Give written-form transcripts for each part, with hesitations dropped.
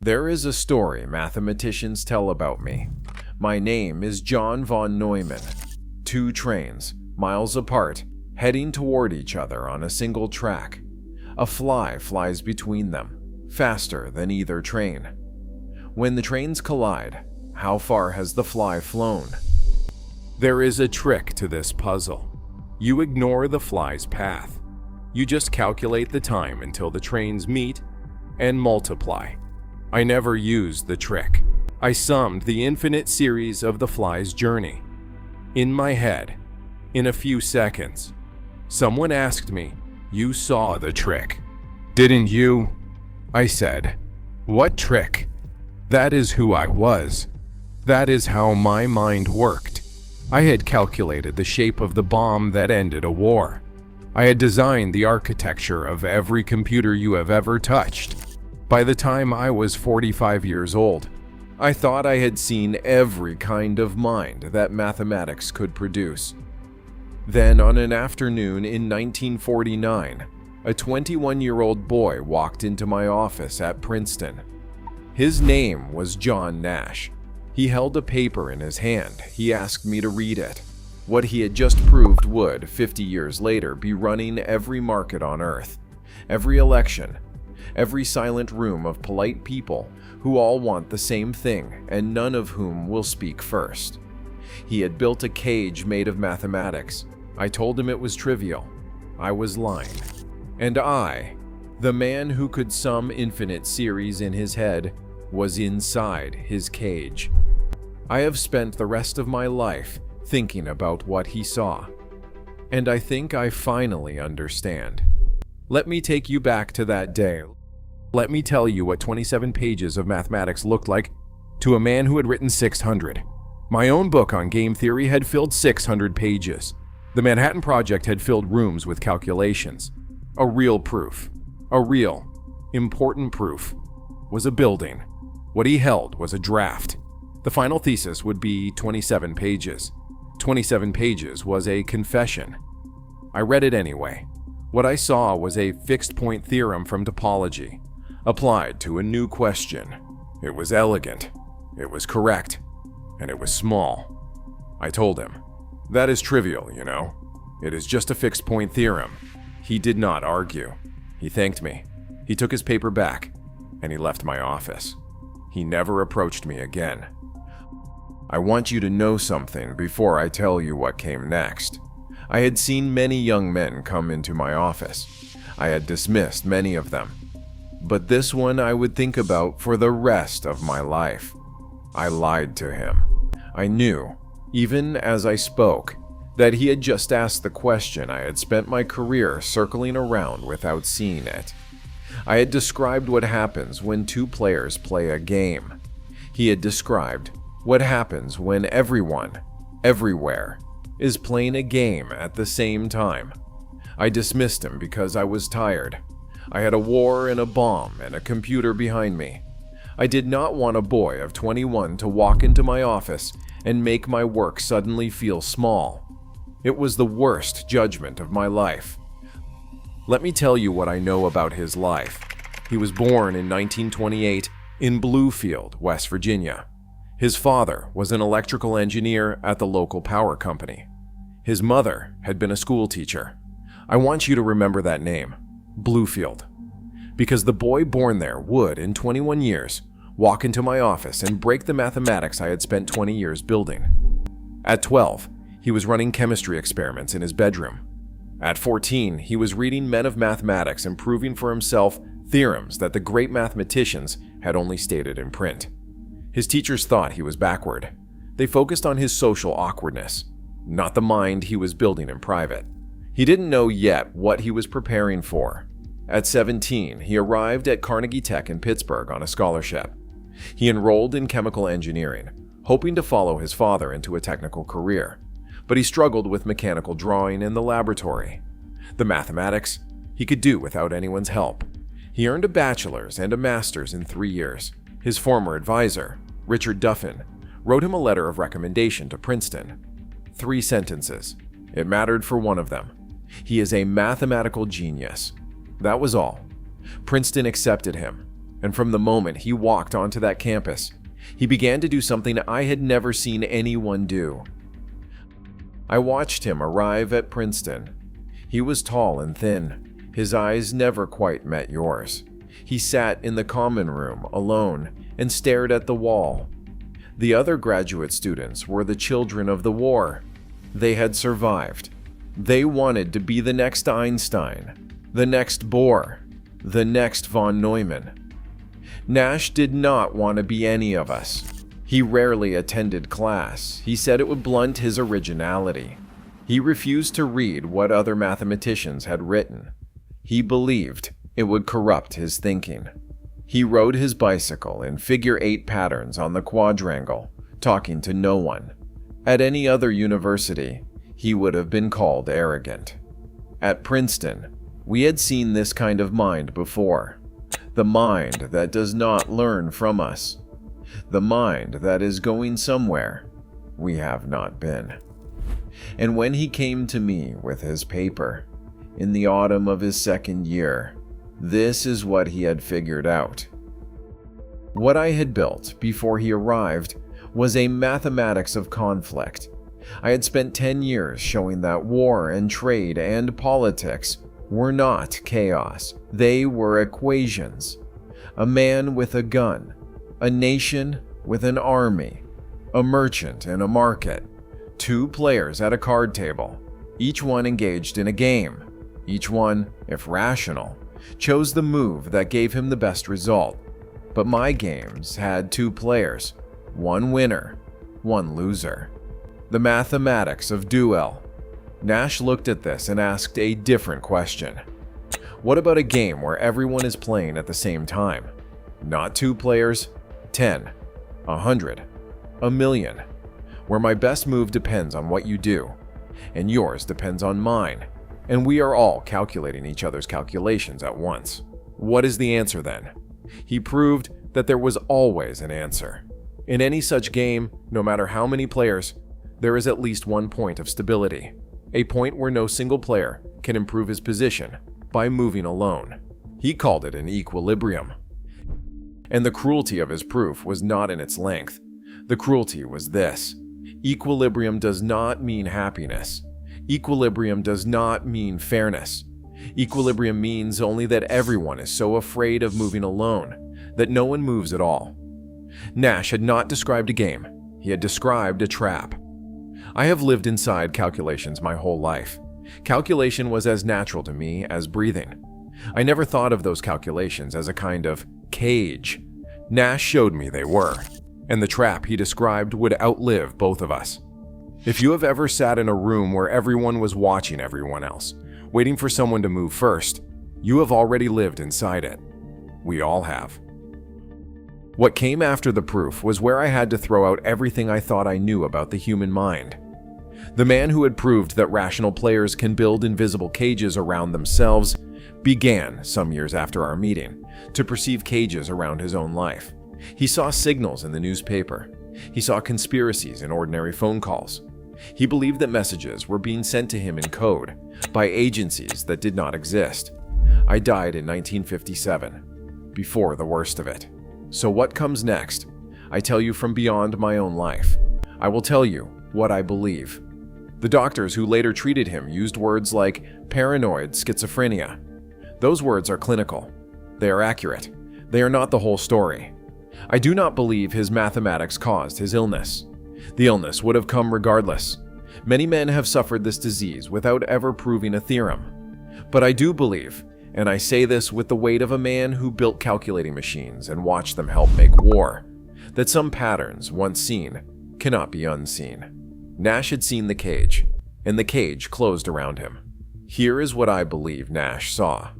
There is a story mathematicians tell about me. My name is John von Neumann. Two trains, miles apart, heading toward each other on a single track. A fly flies between them, faster than either train. When the trains collide, how far has the fly flown? There is a trick to this puzzle. You ignore the fly's path. You just calculate the time until the trains meet and multiply. I never used the trick. I summed the infinite series of the fly's journey. In my head, in a few seconds, someone asked me, "You saw the trick, didn't you?" I said, "What trick?" That is who I was. That is how my mind worked. I had calculated the shape of the bomb that ended a war. I had designed the architecture of every computer you have ever touched. By the time I was 45 years old, I thought I had seen every kind of mind that mathematics could produce. Then, on an afternoon in 1949, a 21-year-old boy walked into my office at Princeton. His name was John Nash. He held a paper in his hand. He asked me to read it. What he had just proved would, 50 years later, be running every market on Earth, every election, every silent room of polite people who all want the same thing and none of whom will speak first. He had built a cage made of mathematics. I told him it was trivial. I was lying. And I, the man who could sum infinite series in his head, was inside his cage. I have spent the rest of my life thinking about what he saw. And I think I finally understand. Let me take you back to that day. Let me tell you what 27 pages of mathematics looked like to a man who had written 600. My own book on game theory had filled 600 pages. The Manhattan Project had filled rooms with calculations. A real proof, a real, important proof, was a building. What he held was a draft. The final thesis would be 27 pages. 27 pages was a confession. I read it anyway. What I saw was a fixed-point theorem from topology, applied to a new question. It was elegant, it was correct, and it was small. I told him, "That is trivial, you know. It is just a fixed-point theorem." He did not argue. He thanked me. He took his paper back, and he left my office. He never approached me again. I want you to know something before I tell you what came next. I had seen many young men come into my office. I had dismissed many of them. But this one I would think about for the rest of my life. I lied to him. I knew, even as I spoke, that he had just asked the question I had spent my career circling around without seeing it. I had described what happens when two players play a game. He had described what happens when everyone, everywhere, is playing a game at the same time. I dismissed him because I was tired. I had a war and a bomb and a computer behind me. I did not want a boy of 21 to walk into my office and make my work suddenly feel small. It was the worst judgment of my life. Let me tell you what I know about his life. He was born in 1928 in Bluefield, West Virginia. His father was an electrical engineer at the local power company. His mother had been a school teacher. I want you to remember that name, Bluefield, because the boy born there would, in 21 years, walk into my office and break the mathematics I had spent 20 years building. At 12, he was running chemistry experiments in his bedroom. At 14, he was reading men of mathematics and proving for himself theorems that the great mathematicians had only stated in print. His teachers thought he was backward. They focused on his social awkwardness, not the mind he was building in private. He didn't know yet what he was preparing for. At 17, he arrived at Carnegie Tech in Pittsburgh on a scholarship. He enrolled in chemical engineering, hoping to follow his father into a technical career. But he struggled with mechanical drawing in the laboratory. The mathematics he could do without anyone's help. He earned a bachelor's and a master's in 3 years. His former advisor, Richard Duffin, wrote him a letter of recommendation to Princeton. 3 sentences. It mattered for one of them. He is a mathematical genius. That was all. Princeton accepted him, And from the moment he walked onto that campus, he began to do something I had never seen anyone do. I watched him arrive at Princeton. He was tall and thin. His eyes never quite met yours. He sat in the common room alone and stared at the wall. The other graduate students were the children of the war. They had survived. They wanted to be the next Einstein, the next Bohr, the next von Neumann. Nash did not want to be any of us. He rarely attended class. He said it would blunt his originality. He refused to read what other mathematicians had written. He believed it would corrupt his thinking. He rode his bicycle in figure-8 patterns on the quadrangle, talking to no one. At any other university, he would have been called arrogant. At Princeton, we had seen this kind of mind before. The mind that does not learn from us. The mind that is going somewhere we have not been. And when he came to me with his paper, in the autumn of his second year, this is what he had figured out. What I had built before he arrived was a mathematics of conflict. I had spent 10 years showing that war and trade and politics were not chaos. They were equations. A man with a gun, a nation with an army, a merchant in a market, 2 players at a card table, each one engaged in a game. Each one, if rational, chose the move that gave him the best result. But my games had 2 players, 1 winner, 1 loser. The mathematics of duel. Nash looked at this and asked a different question. What about a game where everyone is playing at the same time? Not 2 players, 10, 100, 1,000,000, where my best move depends on what you do, and yours depends on mine, and we are all calculating each other's calculations at once. What is the answer then? He proved that there was always an answer. In any such game, no matter how many players, there is at least 1 point of stability, a point where no single player can improve his position by moving alone. He called it an equilibrium. And the cruelty of his proof was not in its length. The cruelty was this. Equilibrium does not mean happiness. Equilibrium does not mean fairness. Equilibrium means only that everyone is so afraid of moving alone that no one moves at all. Nash had not described a game. He had described a trap. I have lived inside calculations my whole life. Calculation was as natural to me as breathing. I never thought of those calculations as a kind of cage. Nash showed me they were, and the trap he described would outlive both of us. If you have ever sat in a room where everyone was watching everyone else, waiting for someone to move first, you have already lived inside it. We all have. What came after the proof was where I had to throw out everything I thought I knew about the human mind. The man who had proved that rational players can build invisible cages around themselves began, some years after our meeting, to perceive cages around his own life. He saw signals in the newspaper. He saw conspiracies in ordinary phone calls. He believed that messages were being sent to him in code by agencies that did not exist. I died in 1957, before the worst of it. So what comes next? I tell you from beyond my own life. I will tell you what I believe. The doctors who later treated him used words like paranoid schizophrenia. Those words are clinical. They are accurate. They are not the whole story. I do not believe his mathematics caused his illness. The illness would have come regardless. Many men have suffered this disease without ever proving a theorem. But I do believe, and I say this with the weight of a man who built calculating machines and watched them help make war, that some patterns, once seen, cannot be unseen. Nash had seen the cage, and the cage closed around him. Here is what I believe Nash saw.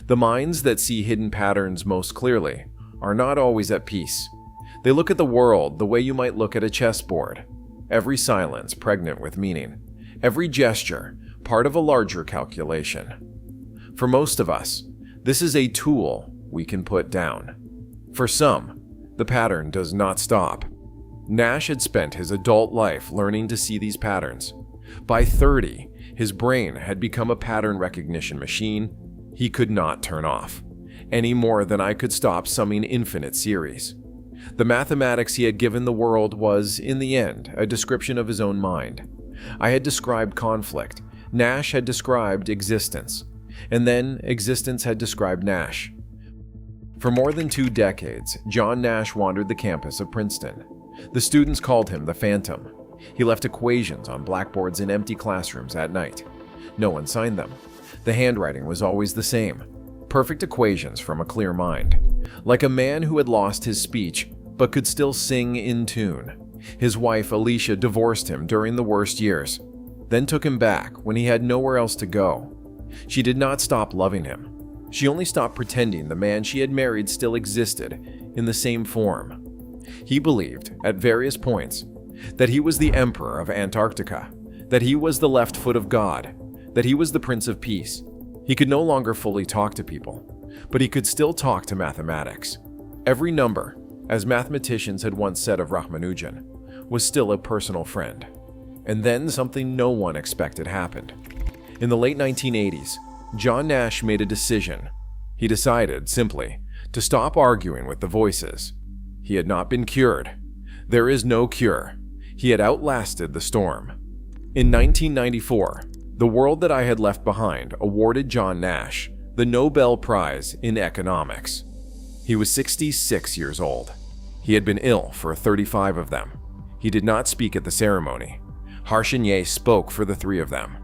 The minds that see hidden patterns most clearly are not always at peace. They look at the world the way you might look at a chessboard. Every silence pregnant with meaning. Every gesture part of a larger calculation. For most of us, this is a tool we can put down. For some, the pattern does not stop. Nash had spent his adult life learning to see these patterns. By 30, his brain had become a pattern recognition machine he could not turn off. any more than I could stop summing infinite series. The mathematics he had given the world was, in the end, a description of his own mind. I had described conflict, Nash had described existence, and then existence had described Nash. For more than 2 decades, John Nash wandered the campus of Princeton. The students called him the Phantom. He left equations on blackboards in empty classrooms at night. No one signed them. The handwriting was always the same. Perfect equations from a clear mind. Like a man who had lost his speech, but could still sing in tune. His wife, Alicia, divorced him during the worst years, then took him back when he had nowhere else to go. She did not stop loving him. She only stopped pretending the man she had married still existed in the same form. He believed, at various points, that he was the emperor of Antarctica, that he was the left foot of God, that he was the Prince of Peace. He could no longer fully talk to people, but he could still talk to mathematics. Every number, as mathematicians had once said of Ramanujan, was still a personal friend. And then something no one expected happened. In the late 1980s, John Nash made a decision. He decided, simply, to stop arguing with the voices. He had not been cured. There is no cure. He had outlasted the storm. In 1994, the world that I had left behind awarded John Nash the Nobel Prize in Economics. He was 66 years old. He had been ill for 35 of them. He did not speak at the ceremony. Harshignier spoke for the 3 of them.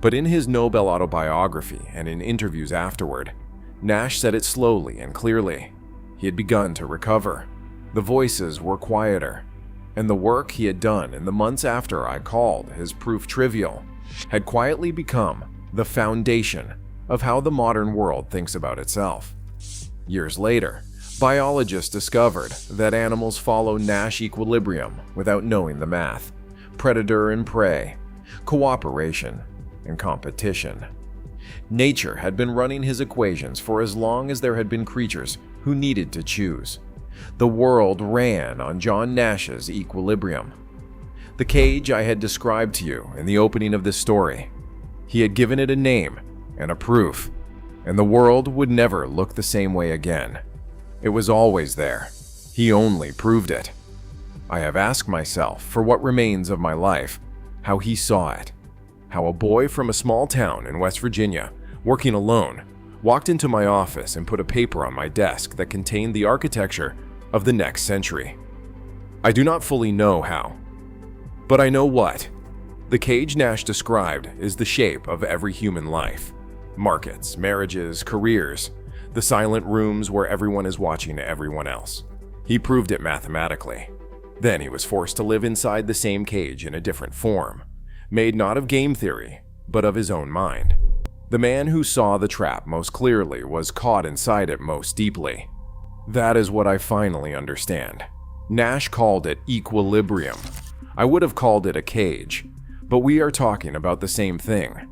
But in his Nobel autobiography and in interviews afterward, Nash said it slowly and clearly. He had begun to recover. The voices were quieter, and the work he had done in the months after I called his proof trivial had quietly become the foundation of how the modern world thinks about itself. Years later, biologists discovered that animals follow Nash equilibrium without knowing the math: predator and prey, cooperation and competition. Nature had been running his equations for as long as there had been creatures who needed to choose. The world ran on John Nash's equilibrium. The cage I had described to you in the opening of this story. He had given it a name and a proof, and the world would never look the same way again. It was always there. He only proved it. I have asked myself, for what remains of my life, how he saw it. How a boy from a small town in West Virginia, working alone, walked into my office and put a paper on my desk that contained the architecture of the next century. I do not fully know how, but I know what. The cage Nash described is the shape of every human life. Markets, marriages, careers, the silent rooms where everyone is watching everyone else. He proved it mathematically. Then he was forced to live inside the same cage in a different form, made not of game theory, but of his own mind. The man who saw the trap most clearly was caught inside it most deeply. That is what I finally understand. Nash called it equilibrium. I would have called it a cage, but we are talking about the same thing.